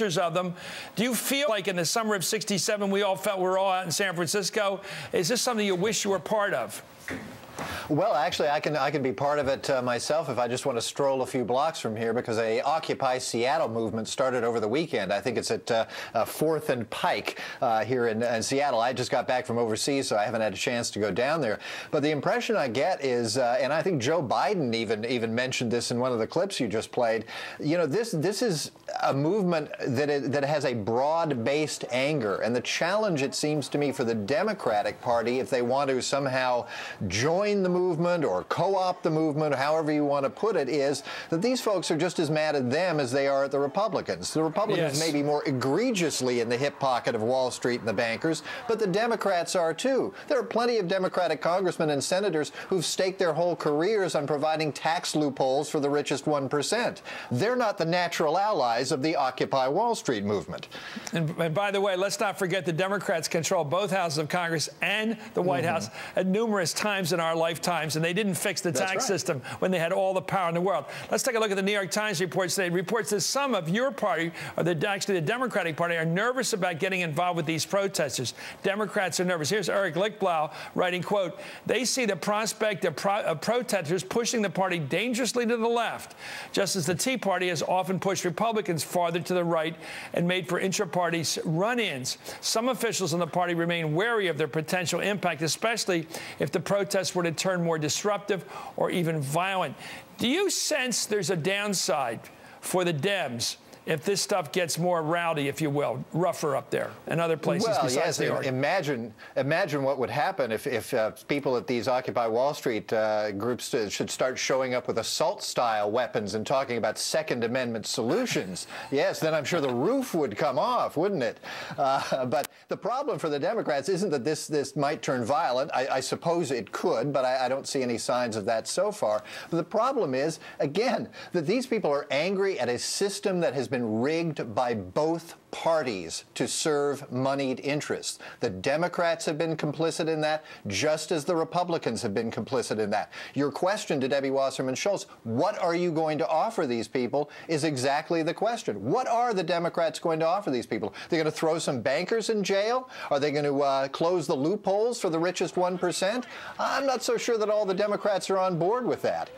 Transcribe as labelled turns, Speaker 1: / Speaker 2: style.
Speaker 1: of them. Do you feel like in the summer of '67 we all felt we're all out in San Francisco? Is this something you wish you were part of?
Speaker 2: Well, actually, I can be part of it myself if I just want to stroll a few blocks from here, because a Occupy Seattle movement started over the weekend. I think it's at 4th and Pike here in Seattle. I just got back from overseas, so I haven't had a chance to go down there. But the impression I get is, and I think Joe Biden even mentioned this in one of the clips you just played, you know, this is a movement that has a broad-based anger. And the challenge, it seems to me, for the Democratic Party, if they want to somehow join the movement or co-opt the movement, or however you want to put it, is that these folks are just as mad at them as they are at the Republicans. The Republicans may be more egregiously in the hip pocket of Wall Street and the bankers, but the Democrats are too. There are plenty of Democratic congressmen and senators who've staked their whole careers on providing tax loopholes for the richest 1%. They're not the natural allies of the Occupy Wall Street movement.
Speaker 1: And by the way, let's not forget the Democrats control both houses of Congress and the White House at numerous times in our lifetimes, and they didn't fix the tax system when they had all the power in the world. Let's take a look at the New York Times report today. It reports that some of your party, or actually the Democratic Party, are nervous about getting involved with these protesters. Democrats are nervous. Here's Eric Lichtblau writing, quote, "They see the prospect of protesters pushing the party dangerously to the left, just as the Tea Party has often pushed Republicans farther to the right and made for intra-party run-ins. Some officials in the party remain wary of their potential impact, especially if the protests were to turn more disruptive or even violent." Do you sense there's a downside for the Dems if this stuff gets more rowdy, if you will, rougher up there and other places besides New York?
Speaker 2: Imagine what would happen if people at these Occupy Wall Street groups should start showing up with assault-style weapons and talking about Second Amendment solutions. Yes, then I'm sure the roof would come off, wouldn't it? But the problem for the Democrats isn't that this might turn violent. I suppose it could, but I don't see any signs of that so far. But the problem is, again, that these people are angry at a system that has been rigged by both parties to serve moneyed interests. The Democrats have been complicit in that, just as the Republicans have been complicit in that. Your question to Debbie Wasserman Schultz, what are you going to offer these people, is exactly the question. What are the Democrats going to offer these people? They're going to throw some bankers in jail? Are they going to close the loopholes for the richest 1%? I'm not so sure that all the Democrats are on board with that.